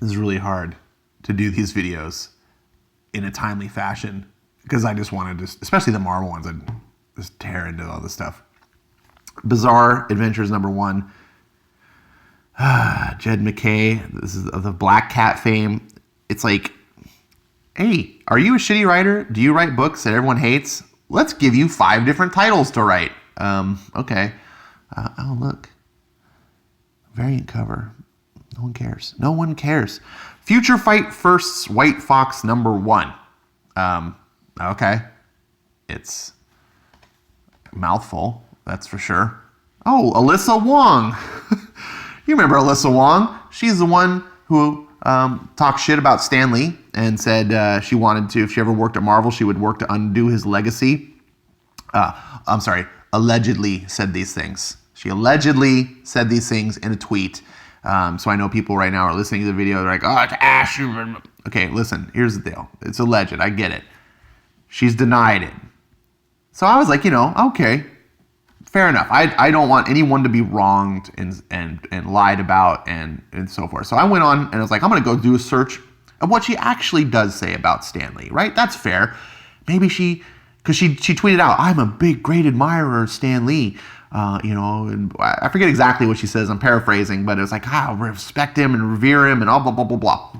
This is really hard to do these videos in a timely fashion because I just wanted to, especially the Marvel ones, I'd just tear into all this stuff. Bizarre Adventures #1. Jed McKay, this is of the Black Cat fame. It's like, hey, are you a shitty writer? Do you write books that everyone hates? Let's give you 5 different titles to write. Okay. Oh, look. Variant cover. No one cares. No one cares. Future Fight First's White Fox #1. Okay. It's a mouthful, that's for sure. Oh, Alyssa Wong. You remember Alyssa Wong? She's the one who talked shit about Stan Lee and said she wanted to, if she ever worked at Marvel, she would work to undo his legacy. Allegedly said these things. She allegedly said these things in a tweet. So I know people right now are listening to the video. They're like, oh, it's Ash. Okay, listen, here's the deal. It's alleged. I get it. She's denied it. So I was like, okay, fair enough. I don't want anyone to be wronged and lied about and so forth. So I went on and I was like, I'm going to go do a search of what she actually does say about Stan Lee, right? That's fair. Maybe because she tweeted out, I'm a great admirer of Stan Lee. And I forget exactly what she says. I'm paraphrasing, but it was like, respect him and revere him and all blah, blah, blah, blah.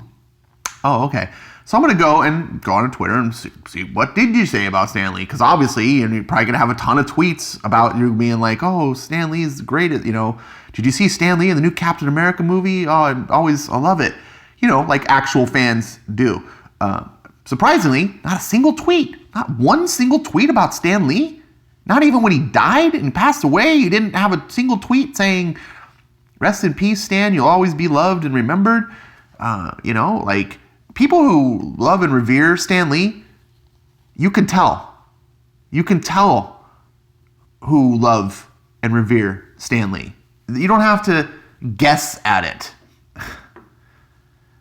Oh, okay. So I'm going to go on Twitter and see what did you say about Stan Lee? Because obviously, you're probably going to have a ton of tweets about you being like, oh, Stan Lee is the greatest. Did you see Stan Lee in the new Captain America movie? Oh, I love it. Like actual fans do. Surprisingly, not a single tweet. Not one single tweet about Stan Lee. Not even when he died and passed away. You didn't have a single tweet saying, rest in peace, Stan. You'll always be loved and remembered. Like people who love and revere Stan Lee, you can tell. You can tell who love and revere Stan Lee. You don't have to guess at it.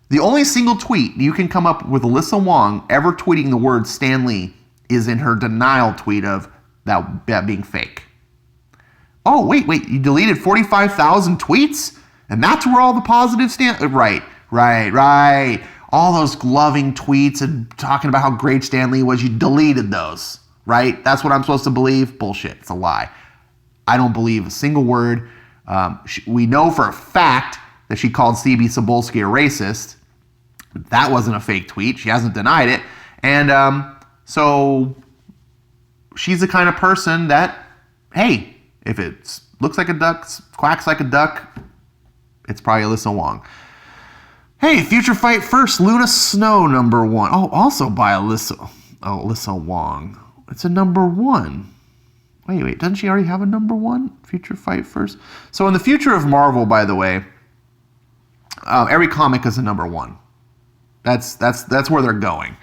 The only single tweet you can come up with Alyssa Wong ever tweeting the word Stan Lee is in her denial tweet of that being fake. Oh, wait, you deleted 45,000 tweets? And that's where all the positives stand? Right. All those loving tweets and talking about how great Stan Lee was, you deleted those, right? That's what I'm supposed to believe? Bullshit. It's a lie. I don't believe a single word. We know for a fact that she called C.B. Cebulski a racist. That wasn't a fake tweet. She hasn't denied it. And so she's the kind of person that, hey, if it looks like a duck, quacks like a duck, it's probably Alyssa Wong. Hey, Future Fight First, Luna Snow #1. Oh, also by Alyssa Wong. It's a #1. Wait, doesn't she already have a #1? Future Fight First. So in the future of Marvel, by the way, every comic is a #1. That's where they're going.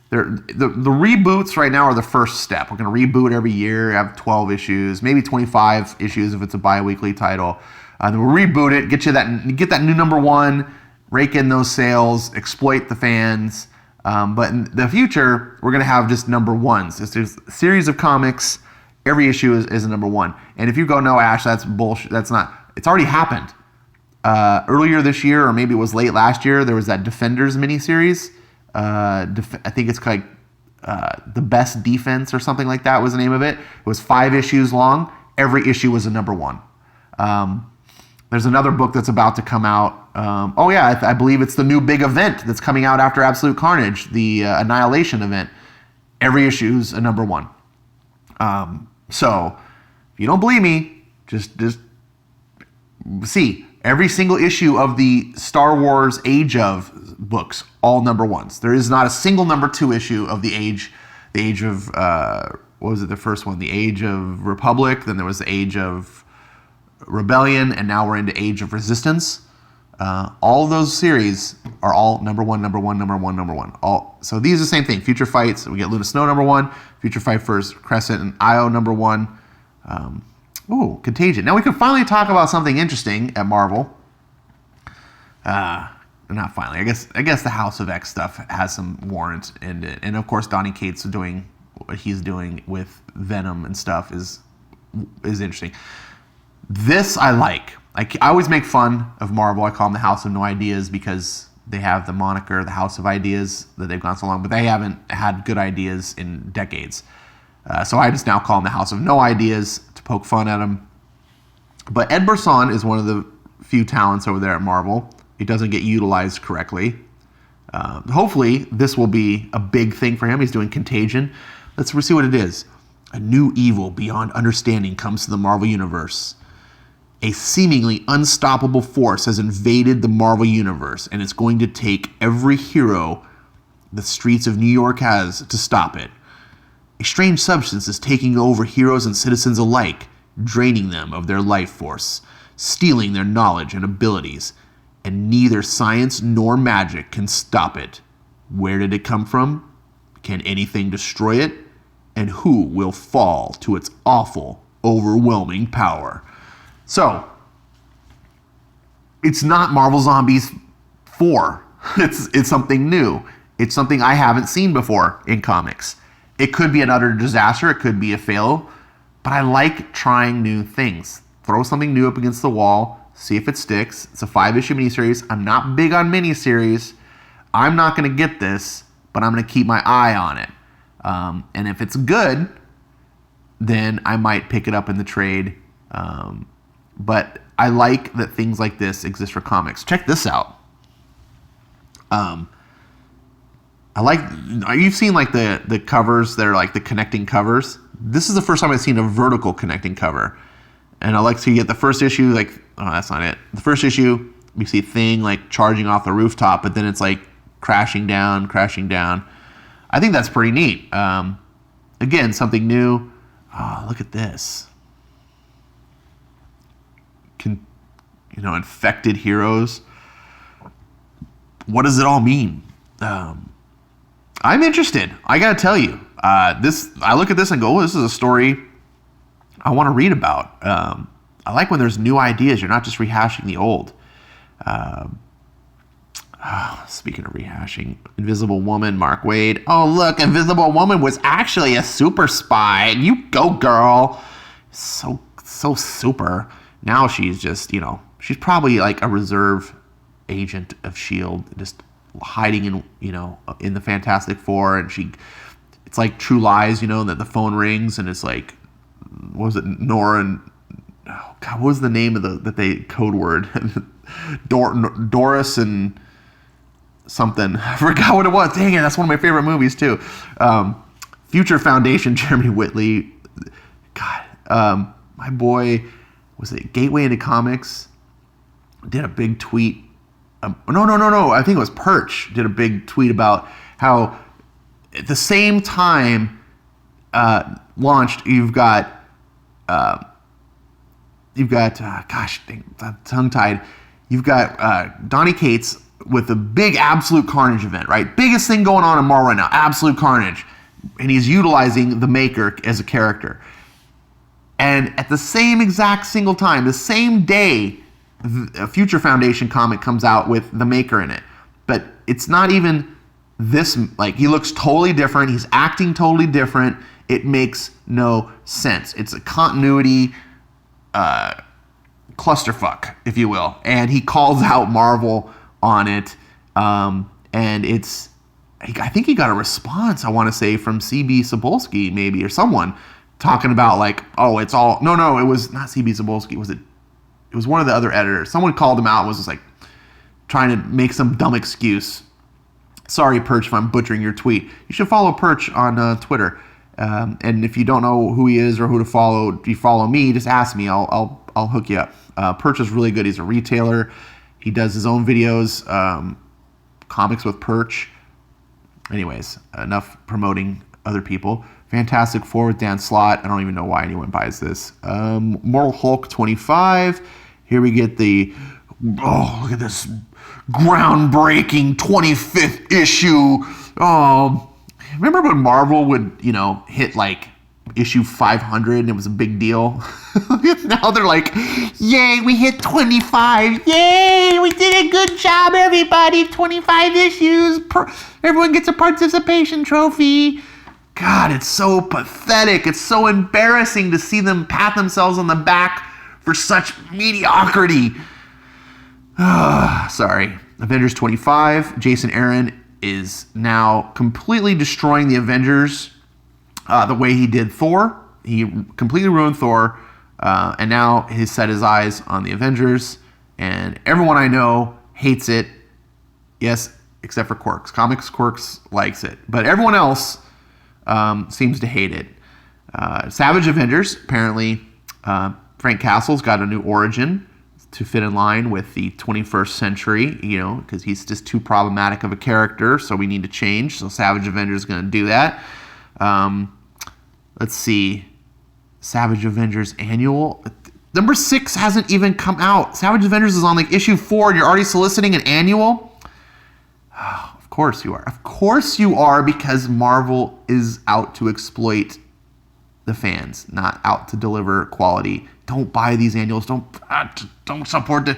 The reboots right now are the first step. We're going to reboot every year, have 12 issues, maybe 25 issues if it's a bi-weekly title. Then we'll reboot it, get that new #1, rake in those sales, exploit the fans. But in the future, we're going to have just #1s. It's just a series of comics. Every issue is a #1. And if you go, no, Ash, that's bullshit. That's not. It's already happened. Earlier this year, or maybe it was late last year, there was that Defenders miniseries. I think it's like The Best Defense or something like that was the name of it. It was 5 issues long. Every issue was a #1. There's another book that's about to come out. I believe it's the new big event that's coming out after Absolute Carnage, the Annihilation event. Every issue is a #1. So if you don't believe me, just see. Every single issue of the Star Wars Age of books, all #1s. There is not a single #2 issue of the Age of, what was it, the first one? The Age of Republic, then there was the Age of Rebellion, and now we're into Age of Resistance. All of those series are all #1. So these are the same thing. Future Fights, we get Luna Snow #1, Future Fight First, Crescent, and Io #1. Contagion. Now we can finally talk about something interesting at Marvel. Not finally. I guess the House of X stuff has some warrant in it, and of course Donny Cates doing what he's doing with Venom and stuff is interesting. This I like. I always make fun of Marvel. I call them the House of No Ideas because they have the moniker, the House of Ideas, that they've gone so long, but they haven't had good ideas in decades. So I just now call them the House of No Ideas to poke fun at them. But Ed Brisson is one of the few talents over there at Marvel. He doesn't get utilized correctly. Hopefully, this will be a big thing for him. He's doing Contagion. Let's see what it is. A new evil beyond understanding comes to the Marvel Universe. A seemingly unstoppable force has invaded the Marvel Universe, and it's going to take every hero the streets of New York has to stop it. A strange substance is taking over heroes and citizens alike, draining them of their life force, stealing their knowledge and abilities, and neither science nor magic can stop it. Where did it come from? Can anything destroy it? And who will fall to its awful, overwhelming power? So, it's not Marvel Zombies 4. It's something new. It's something I haven't seen before in comics. It could be an utter disaster. It could be a fail. But I like trying new things. Throw something new up against the wall. See if it sticks. It's a 5-issue miniseries. I'm not big on miniseries. I'm not going to get this, but I'm going to keep my eye on it. And if it's good, then I might pick it up in the trade. But I like that things like this exist for comics. Check this out. You've seen like the covers that are like the connecting covers. This is the first time I've seen a vertical connecting cover. And I like to get the first issue, like, oh, that's not it. The first issue, we see Thing like charging off the rooftop, but then it's like crashing down. I think that's pretty neat. Again, something new. Oh, look at this. Infected heroes. What does it all mean? I'm interested. I gotta tell you, I look at this and go, oh, this is a story I want to read about. I like when there's new ideas. You're not just rehashing the old. Speaking of rehashing, Invisible Woman, Mark Waid. Oh, look, Invisible Woman was actually a super spy. You go, girl. So super. Now she's just, she's probably like a reserve agent of S.H.I.E.L.D., just hiding in the Fantastic Four. And it's like True Lies, that the phone rings and it's like, what was it, Nora and, oh God, what was the name of the code word? Doris and something. I forgot what it was. Dang it, that's one of my favorite movies too. Future Foundation, Jeremy Whitley. God, my boy, was it Gateway into Comics? Did a big tweet. No. I think it was Perch. Did a big tweet about how at the same time launched, you've got gosh, dang, I'm tongue-tied. You've got Donny Cates with the big Absolute Carnage event, right? Biggest thing going on in Marvel right now, Absolute Carnage. And he's utilizing the Maker as a character. And at the same exact single time, the same day, a Future Foundation comic comes out with the Maker in it. But it's not even this, like, he looks totally different. He's acting totally different. It makes no sense. It's a continuity clusterfuck, if you will. And he calls out Marvel on it. And I think he got a response, I want to say, from CB Cebulski, maybe, or someone, talking about like, oh, it's all, no, it was not CB Cebulski. It was one of the other editors. Someone called him out and was just like trying to make some dumb excuse. Sorry, Perch, if I'm butchering your tweet. You should follow Perch on Twitter. And if you don't know who he is or who to follow, if you follow me, just ask me. I'll hook you up. Perch is really good. He's a retailer. He does his own videos, comics with Perch. Anyways, enough promoting other people. Fantastic Four with Dan Slott. I don't even know why anyone buys this. Moral Hulk 25. Here we get look at this groundbreaking 25th issue. Oh, remember when Marvel would, hit like issue 500 and it was a big deal? Now they're like, yay, we hit 25. Yay, we did a good job, everybody. 25 issues. Everyone gets a participation trophy. God, it's so pathetic. It's so embarrassing to see them pat themselves on the back for such mediocrity. Sorry. Avengers 25, Jason Aaron is now completely destroying the Avengers the way he did Thor. He completely ruined Thor, and now he's set his eyes on the Avengers, and everyone I know hates it. Yes, except for Quirks. Comics Quirks likes it, but everyone else seems to hate it. Savage Avengers, apparently Frank Castle's got a new origin to fit in line with the 21st century, because he's just too problematic of a character, so we need to change. So Savage Avengers is going to do that. Let's see. Savage Avengers Annual. Number 6 hasn't even come out. Savage Avengers is on like issue 4, and you're already soliciting an annual? Oh, of course you are. Of course you are, because Marvel is out to exploit the fans, not out to deliver quality. Don't buy these annuals. Don't support it.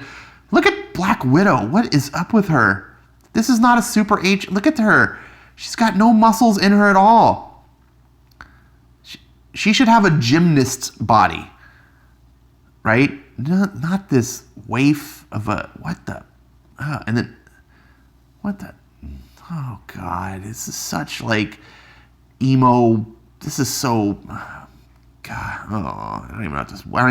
Look at Black Widow. What is up with her? This is not a super H. Look at her. She's got no muscles in her at all. She should have a gymnast's body, right? Not this waif of a, what the, and then, what the, oh God, this is such like emo, this is so, God, I don't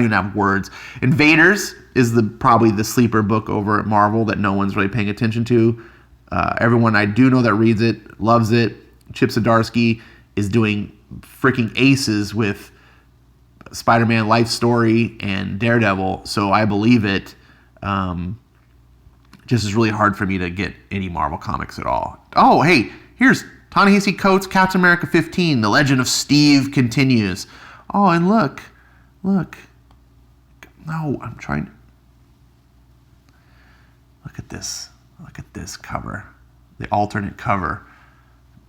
even have words. Invaders is probably the sleeper book over at Marvel that no one's really paying attention to. Everyone I do know that reads it loves it. Chip Zdarsky is doing freaking aces with Spider-Man Life Story and Daredevil, so I believe it. Just is really hard for me to get any Marvel comics at all. Oh, hey, here's Ta-Nehisi Coates' Captain America 15, The Legend of Steve continues. Oh, and look. No, I'm trying. Look at this. Look at this cover. The alternate cover.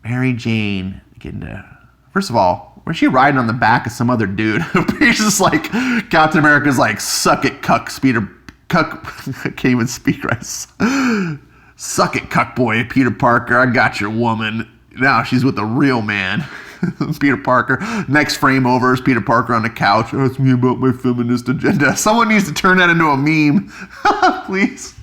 Mary Jane getting to... First of all, was she riding on the back of some other dude? He's just like, Captain America's like, suck it, cuck, I can't even speak right. Suck it, cuck boy, Peter Parker. I got your woman. Now she's with the real man, Peter Parker. Next frame over is Peter Parker on the couch. Ask me about my feminist agenda. Someone needs to turn that into a meme, please.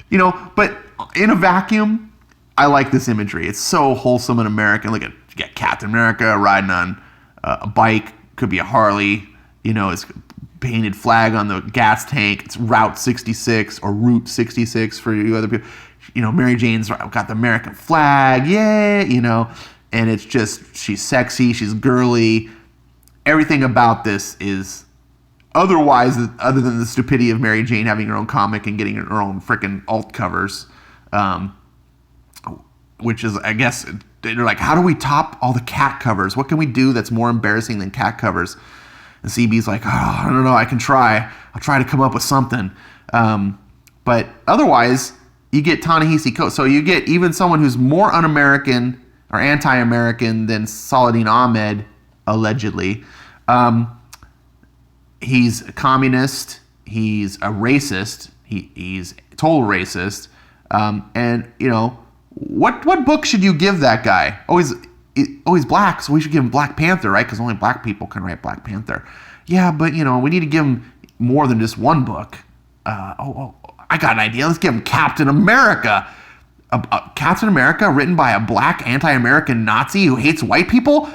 But in a vacuum, I like this imagery. It's so wholesome and American. Look at, you got Captain America riding on a bike. Could be a Harley. It's painted flag on the gas tank. It's Route 66 or Route 66 for you other people. Mary Jane's got the American flag. Yeah, and it's just, she's sexy. She's girly. Everything about this is other than the stupidity of Mary Jane having her own comic and getting her own freaking alt covers. Which is, I guess, they're like, how do we top all the cat covers? What can we do that's more embarrassing than cat covers? And CB's like, I don't know, I can try. I'll try to come up with something. But otherwise, you get Ta-Nehisi Coates. So you get even someone who's more un-American or anti-American than Saladin Ahmed, allegedly. He's a communist. He's a racist. He's a total racist. And, what book should you give that guy? Oh, he's black, so we should give him Black Panther, right? Because only black people can write Black Panther. Yeah, but, we need to give him more than just one book. I got an idea. Let's give him Captain America. Captain America written by a black anti-American Nazi who hates white people?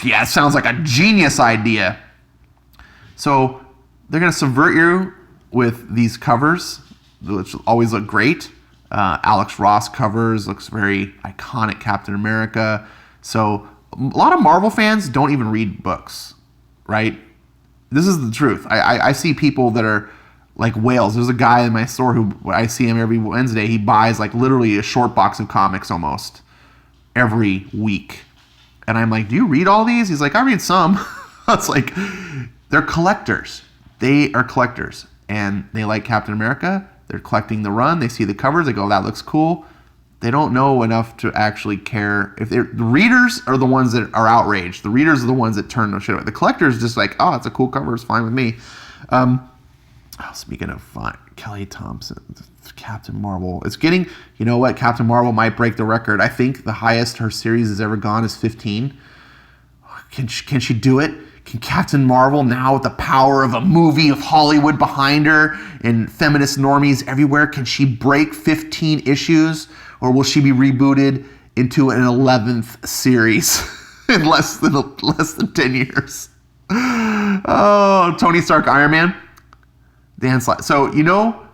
Yeah, it sounds like a genius idea. So they're going to subvert you with these covers, which always look great. Alex Ross covers, looks very iconic Captain America. So a lot of Marvel fans don't even read books, right? This is the truth. I see people that are like whales. There's a guy in my store who I see him every Wednesday. He buys like literally a short box of comics almost every week. And I'm like, do you read all these? He's like, I read some. It's like, they're collectors. They are collectors. And they like Captain America. They're collecting the run. They see the covers. They go, that looks cool. They don't know enough to actually care. The readers are the ones that are outraged. The readers are the ones that turn the shit away. The collector's just like, oh, it's a cool cover. It's fine with me. Speaking of fun, Kelly Thompson, Captain Marvel. It's getting, you know what? Captain Marvel might break the record. I think the highest her series has ever gone is 15. Can she do it? Can Captain Marvel, now with the power of a movie of Hollywood behind her and feminist normies everywhere, can she break 15 issues, or will she be rebooted into an 11th series in less than 10 years? Oh, Tony Stark, Iron Man. Dan Slott. So, you know,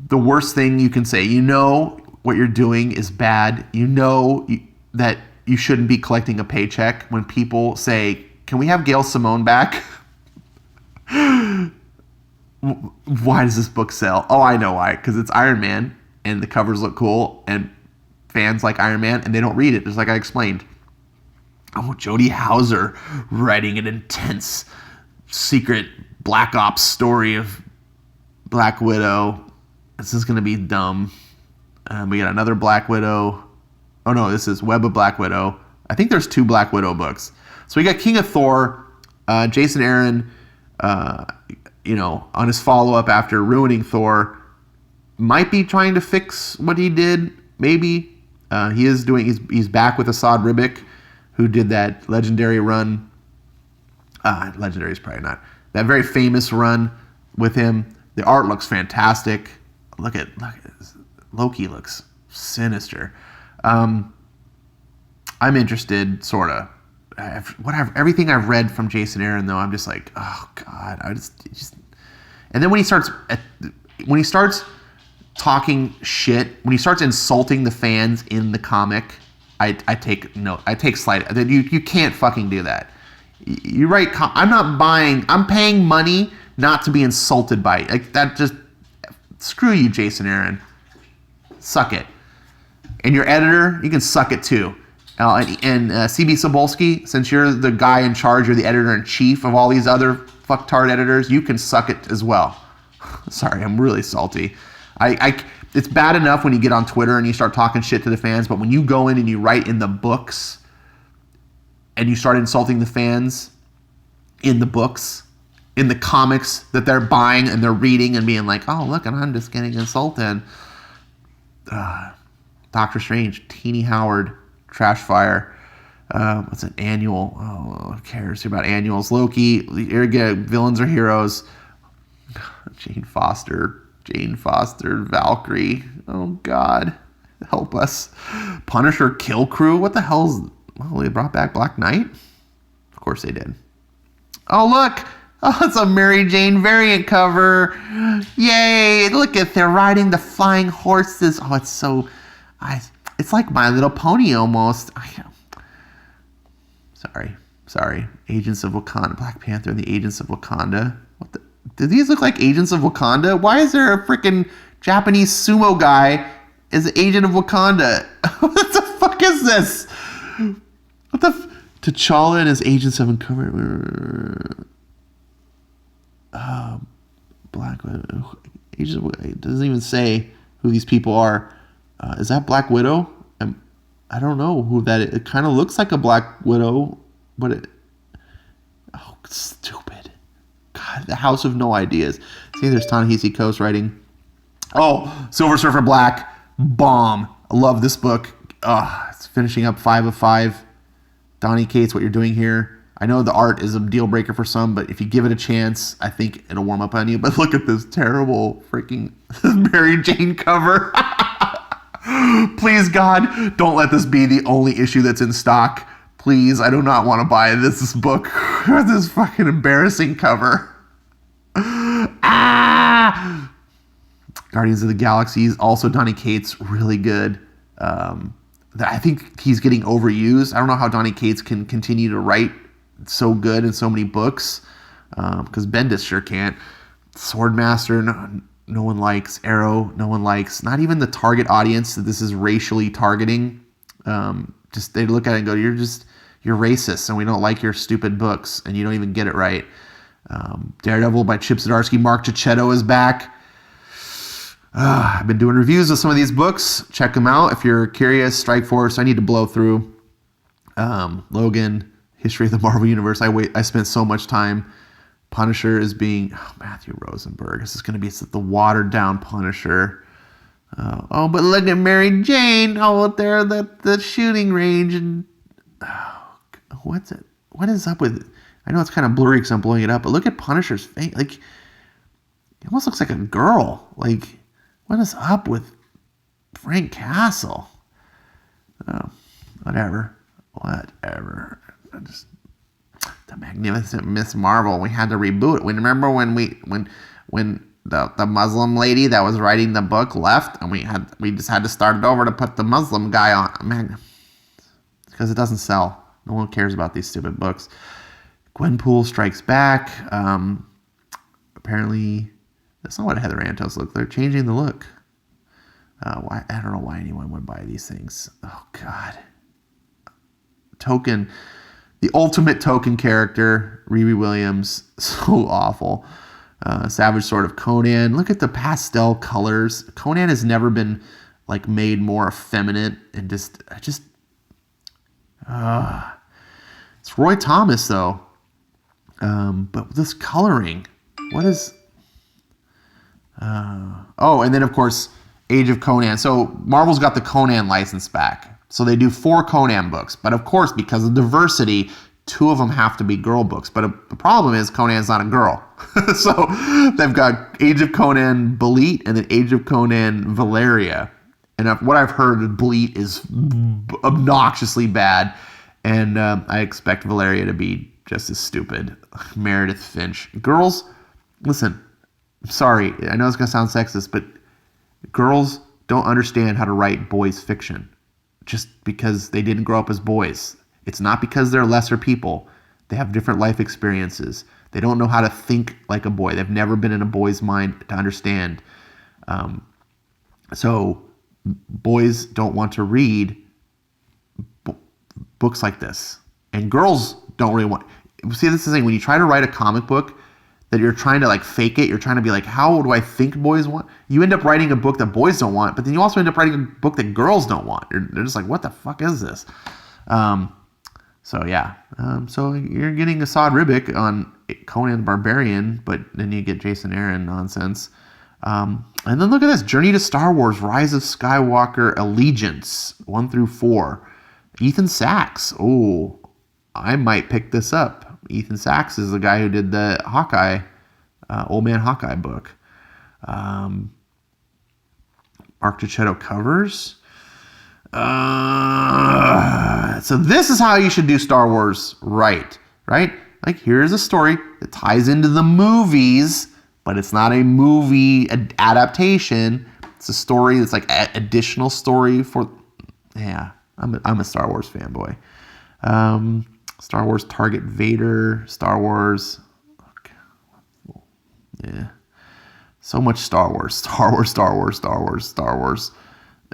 the worst thing you can say, you know what you're doing is bad. You know that you shouldn't be collecting a paycheck when people say, can we have Gail Simone back? Why does this book sell? Oh, I know why. Because it's Iron Man and the covers look cool and fans like Iron Man and they don't read it, just like I explained. Oh, Jodie Hauser writing an intense secret Black Ops story of Black Widow. This is going to be dumb. We got another Black Widow. Oh no, this is Web of Black Widow. I think there's 2 Black Widow books. So we got King of Thor, Jason Aaron, on his follow-up after ruining Thor, might be trying to fix what he did, maybe. He's back with Asad Ribic, who did that legendary run. Legendary is probably not. That very famous run with him. The art looks fantastic. Look at this. Loki looks sinister. I'm interested, sort of. Everything I've read from Jason Aaron, though, I'm just like, oh God, I just. And then when he starts talking shit, when he starts insulting the fans in the comic, I take note. I take slight. You can't fucking do that. You're right. I'm not buying. I'm paying money not to be insulted by it. Like that. Just screw you, Jason Aaron. Suck it. And your editor, you can suck it too. And CB Sobolski, since you're the guy in charge, you're the editor-in-chief of all these other fucktard editors, you can suck it as well. Sorry, I'm really salty. It's bad enough when you get on Twitter and you start talking shit to the fans, but when you go in and you write in the books and you start insulting the fans in the books, in the comics that they're buying and they're reading and being like, oh, look, and I'm just getting insulted. Doctor Strange, Teeny Howard, Trash Fire. What's an annual? Oh, who cares about annuals? Loki, villains are heroes. Jane Foster, Valkyrie. Oh God, help us. Punisher, Kill Crew. What the hell's? Well, they brought back Black Knight. Of course they did. Oh look. Oh, it's a Mary Jane variant cover. Yay! Look at they're riding the flying horses. Oh, it's so. It's like My Little Pony almost. Sorry. Agents of Wakanda, Black Panther and the Agents of Wakanda. What the? Do these look like Agents of Wakanda? Why is there a freaking Japanese sumo guy as the Agent of Wakanda? What the fuck is this? What the? T'Challa and his Agents of Uncovered. Black Widow. It doesn't even say who these people are. Is that Black Widow? I don't know who that is. It kind of looks like a Black Widow, but it... Oh, stupid. God, the House of No Ideas. See, there's Ta-Nehisi Coates writing. Oh, Silver Surfer Black. Bomb. I love this book. It's finishing up 5 of 5. Donny Cates, what you're doing here. I know the art is a deal breaker for some, but if you give it a chance, I think it'll warm up on you. But look at this terrible freaking Mary Jane cover. Please, God, don't let this be the only issue that's in stock. Please, I do not want to buy this book with this fucking embarrassing cover. Guardians of the Galaxy, also Donny Cates, really good. I think he's getting overused. I don't know how Donny Cates can continue to write so good in so many books, because Bendis sure can't. Swordmaster, no one likes. Arrow, no one likes. Not even the target audience that this is racially targeting. Just they look at it and go, you're racist and we don't like your stupid books and you don't even get it right. Daredevil by Chip Zdarsky. Mark Cicchetto is back. I've been doing reviews of some of these books. Check them out if you're curious. Strike Force, I need to blow through. Logan, History of the Marvel Universe. I spent so much time. Punisher is being Matthew Rosenberg. This is going to be the watered down Punisher. But look at Mary Jane. Oh, they're at the shooting range. And what's it? What is up with it? I know it's kind of blurry because I'm blowing it up, but look at Punisher's face. Like, he almost looks like a girl. Like, what is up with Frank Castle? Oh, whatever. Just the Magnificent Miss Marvel. We had to reboot it. Remember when the Muslim lady that was writing the book left, and we just had to start it over to put the Muslim guy on. Man, because it doesn't sell. No one cares about these stupid books. Gwenpool Strikes Back. Apparently, that's not what Heather Antos look. They're changing the look. Why? I don't know why anyone would buy these things. Oh God. Token, the ultimate Token character, Riri Williams. So awful. Savage Sword of Conan. Look at the pastel colors. Conan has never been like made more effeminate and just. It's Roy Thomas though. But this coloring, what is? And then of course Age of Conan. So Marvel's got the Conan license back. So they do 4 Conan books. But of course, because of diversity, 2 of them have to be girl books. But the problem is Conan's not a girl. So they've got Age of Conan Belit and then Age of Conan Valeria. And what I've heard, Belit is obnoxiously bad. And I expect Valeria to be just as stupid. Meredith Finch. Girls, listen, I'm sorry. I know it's going to sound sexist, but girls don't understand how to write boys' fiction just because they didn't grow up as boys. It's not because they're lesser people. They have different life experiences. They don't know how to think like a boy. They've never been in a boy's mind to understand. So boys don't want to read books like this. And girls don't really want... See, this is the thing. When you try to write a comic book that you're trying to like fake it, you're trying to be like, how do I think boys want? You end up writing a book that boys don't want, but then you also end up writing a book that girls don't want. They're just like, what the fuck is this? So you're getting Assad Ribic on Conan the Barbarian, but then you get Jason Aaron nonsense. And then look at this. Journey to Star Wars, Rise of Skywalker, Allegiance, 1 through 4. Ethan Sachs. Oh, I might pick this up. Ethan Sachs is the guy who did the Hawkeye, Old Man Hawkeye book. Mark Gicchetto covers. So this is how you should do Star Wars right? Like, here's a story that ties into the movies, but it's not a movie adaptation. It's a story that's like additional story for... Yeah, I'm a Star Wars fanboy. Star Wars Target Vader, Star Wars. Yeah. So much Star Wars.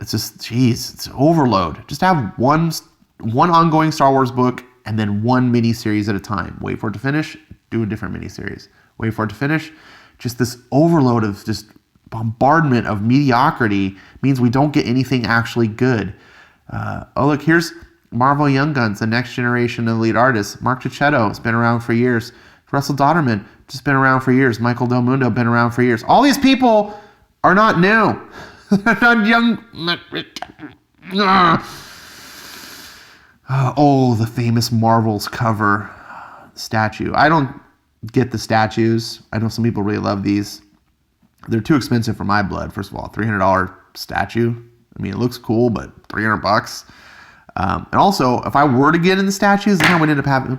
It's just, geez, it's overload. Just have one ongoing Star Wars book and then one miniseries at a time. Wait for it to finish, do a different miniseries. Wait for it to finish. Just this overload of just bombardment of mediocrity means we don't get anything actually good. Look, here's Marvel Young Guns, the next generation of lead artists. Mark Gicchetto has been around for years. Russell Dodderman just been around for years. Michael Del Mundo been around for years. All these people are not new. They're not young. The famous Marvel's cover statue. I don't get the statues. I know some people really love these. They're too expensive for my blood. First of all, $300 statue. I mean, it looks cool, but $300. And also, if I were to get in the statues, then I would end up having,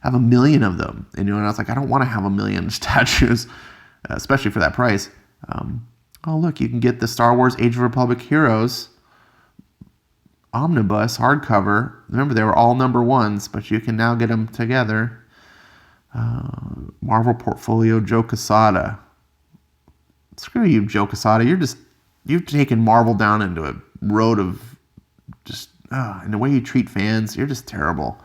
have 1 million of them. And I was like, I don't want to have 1 million statues, especially for that price. Look, you can get the Star Wars Age of Republic Heroes omnibus hardcover. Remember, they were all number 1s, but you can now get them together. Marvel Portfolio Joe Quesada. Screw you, Joe Quesada. You've taken Marvel down into a road of just... and the way you treat fans, you're just terrible.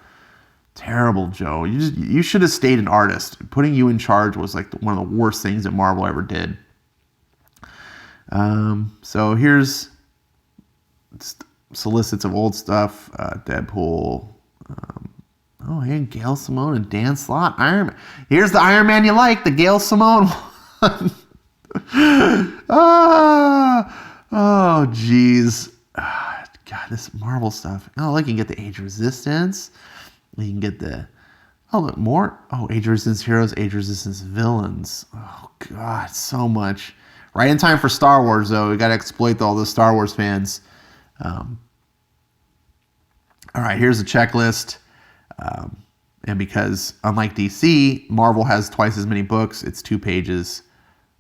Terrible, Joe. You should have stayed an artist. Putting you in charge was like one of the worst things that Marvel ever did. So here's solicits of old stuff. Deadpool. Hey, Gail Simone and Dan Slott. Iron Man. Here's the Iron Man you like, the Gail Simone one. Jeez. God, this Marvel stuff. Look, you can get the Age of Resistance. You can get the... Oh, look, more. Oh, Age of Resistance Heroes, Age of Resistance Villains. Oh, God, so much. Right in time for Star Wars, though. We got to exploit all the Star Wars fans. All right, here's the checklist. And because, unlike DC, Marvel has twice as many books, it's 2 pages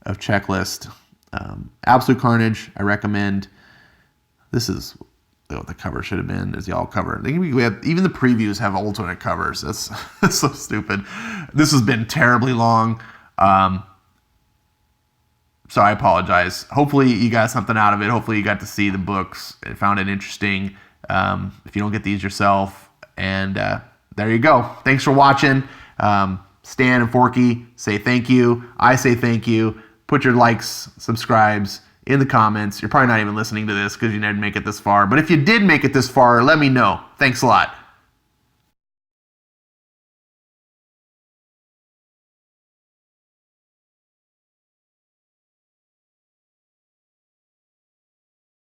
of checklist. Absolute Carnage, I recommend. This is what the cover should have been, is the all cover. We have, even the previews have alternate covers. That's so stupid. This has been terribly long. So I apologize. Hopefully you got something out of it. Hopefully you got to see the books and found it interesting. If you don't get these yourself. And there you go. Thanks for watching. Stan and Forky say thank you. I say thank you. Put your likes, subscribes in the comments. You're probably not even listening to this because you didn't make it this far. But if you did make it this far, let me know. Thanks a lot.